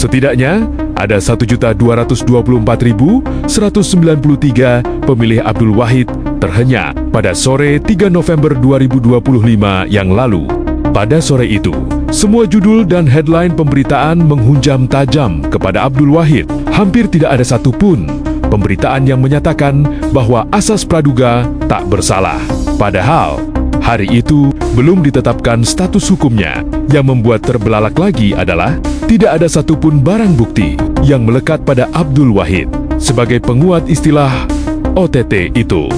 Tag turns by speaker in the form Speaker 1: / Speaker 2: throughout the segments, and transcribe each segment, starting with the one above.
Speaker 1: Setidaknya ada 1.224.193 pemilih Abdul Wahid terhenyak pada sore 3 November 2025 yang lalu. Pada sore itu, semua judul dan headline pemberitaan menghunjam tajam kepada Abdul Wahid. Hampir tidak ada satupun pemberitaan yang menyatakan bahwa asas praduga tak bersalah. Padahal, hari itu belum ditetapkan status hukumnya. Yang membuat terbelalak lagi adalah tidak ada satupun barang bukti yang melekat pada Abdul Wahid sebagai penguat istilah OTT itu.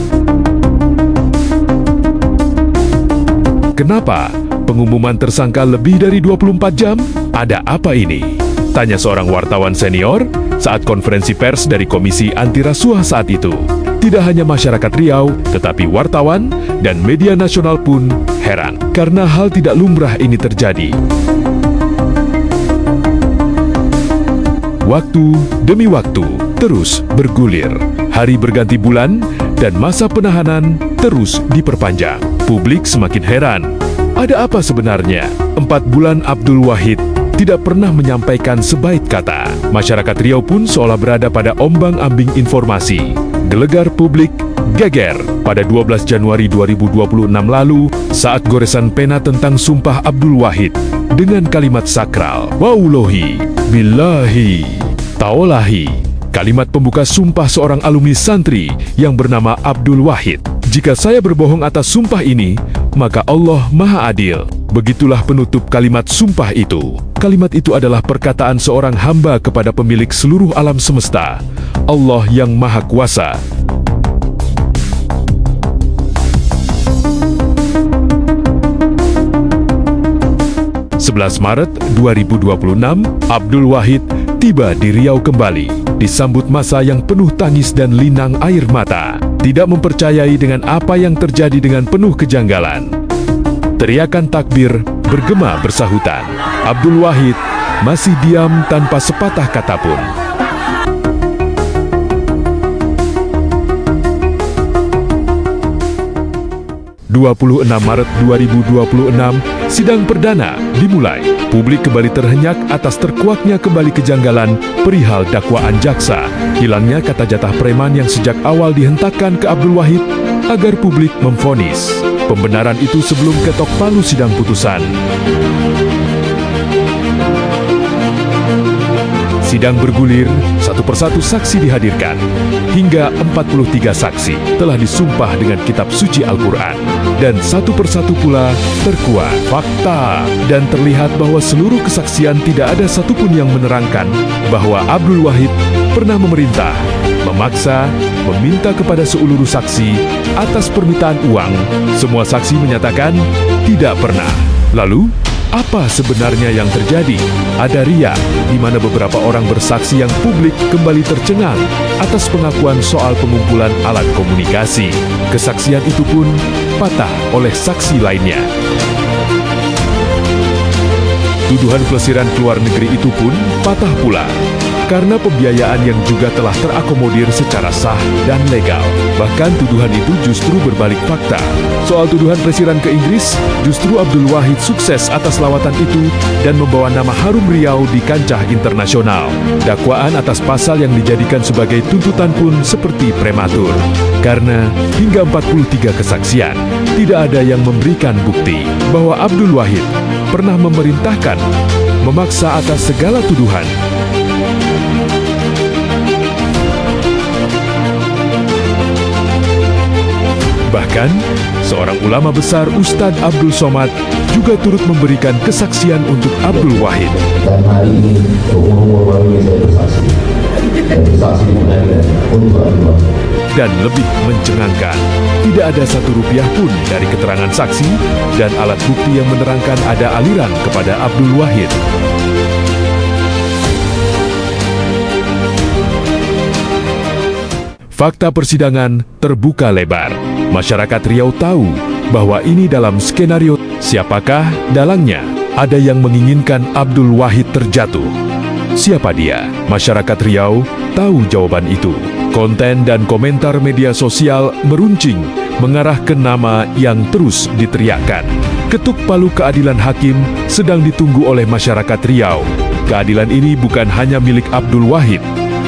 Speaker 1: Kenapa pengumuman tersangka lebih dari 24 jam? Ada apa ini? Tanya seorang wartawan senior saat konferensi pers dari Komisi Anti Rasuah saat itu. Tidak hanya masyarakat Riau, tetapi wartawan dan media nasional pun heran karena hal tidak lumrah ini terjadi. Waktu demi waktu terus bergulir. Hari berganti bulan dan masa penahanan terus diperpanjang. Publik semakin heran. Ada apa sebenarnya? 4 bulan Abdul Wahid tidak pernah menyampaikan sebaik kata. Masyarakat Riau pun seolah berada pada ombang-ambing informasi. Gelegar publik geger pada 12 Januari 2026 lalu saat goresan pena tentang sumpah Abdul Wahid dengan kalimat sakral Waulohi, Billahi, Taolahi, kalimat pembuka sumpah seorang alumni santri yang bernama Abdul Wahid. Jika saya berbohong atas sumpah ini, maka Allah Maha Adil. Begitulah penutup kalimat sumpah itu. Kalimat itu adalah perkataan seorang hamba kepada pemilik seluruh alam semesta, Allah yang Maha Kuasa. Maret 2026, Abdul Wahid tiba di Riau kembali, disambut massa yang penuh tangis dan linang air mata. Tidak mempercayai dengan apa yang terjadi dengan penuh kejanggalan. Teriakan takbir bergema bersahutan. Abdul Wahid masih diam tanpa sepatah kata pun. 26 Maret 2026, sidang perdana dimulai. Publik kembali terhenyak atas terkuaknya kembali kejanggalan perihal dakwaan jaksa. Hilangnya kata jatah preman yang sejak awal dihentakkan ke Abdul Wahid agar publik memvonis. Pembenaran itu sebelum ketok palu sidang putusan. Sidang bergulir, satu persatu saksi dihadirkan. Hingga 43 saksi telah disumpah dengan kitab suci Al-Quran. Dan satu persatu pula terkuat fakta. Dan terlihat bahwa seluruh kesaksian tidak ada satupun yang menerangkan bahwa Abdul Wahid pernah memerintah, memaksa, meminta kepada seluruh saksi atas permintaan uang. Semua saksi menyatakan tidak pernah. Lalu, apa sebenarnya yang terjadi? Ada riak, di mana beberapa orang bersaksi yang publik kembali tercengang atas pengakuan soal pengumpulan alat komunikasi. Kesaksian itu pun patah oleh saksi lainnya. Tuduhan pelesiran ke luar negeri itu pun patah pula, karena pembiayaan yang juga telah terakomodir secara sah dan legal. Bahkan tuduhan itu justru berbalik fakta. Soal tuduhan pelesiran ke Inggris, justru Abdul Wahid sukses atas lawatan itu dan membawa nama harum Riau di kancah internasional. Dakwaan atas pasal yang dijadikan sebagai tuntutan pun seperti prematur. Karena hingga 43 kesaksian, tidak ada yang memberikan bukti bahwa Abdul Wahid pernah memerintahkan, memaksa atas segala tuduhan. Bahkan, seorang ulama besar Ustadz Abdul Somad juga turut memberikan kesaksian untuk Abdul Wahid.
Speaker 2: Dan hari ini, umur-umur baru saya bersaksi. Dan bersaksi di pengadilan untuk Abdul Wahid.
Speaker 1: Dan lebih mencengangkan, tidak ada satu rupiah pun dari keterangan saksi dan alat bukti yang menerangkan ada aliran kepada Abdul Wahid. Fakta persidangan terbuka lebar. Masyarakat Riau tahu bahwa ini dalam skenario siapakah dalangnya. Ada yang menginginkan Abdul Wahid terjatuh. Siapa dia? Masyarakat Riau tahu jawaban itu. Konten dan komentar media sosial meruncing mengarah ke nama yang terus diteriakkan. Ketuk palu keadilan hakim sedang ditunggu oleh masyarakat Riau. Keadilan ini bukan hanya milik Abdul Wahid,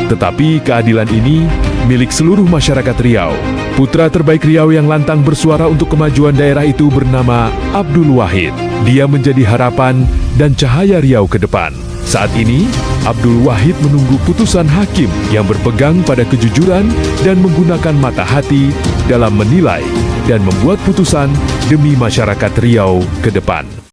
Speaker 1: tetapi keadilan ini milik seluruh masyarakat Riau. Putra terbaik Riau yang lantang bersuara untuk kemajuan daerah itu bernama Abdul Wahid. Dia menjadi harapan dan cahaya Riau ke depan. Saat ini, Abdul Wahid menunggu putusan hakim yang berpegang pada kejujuran dan menggunakan mata hati dalam menilai dan membuat putusan demi masyarakat Riau ke depan.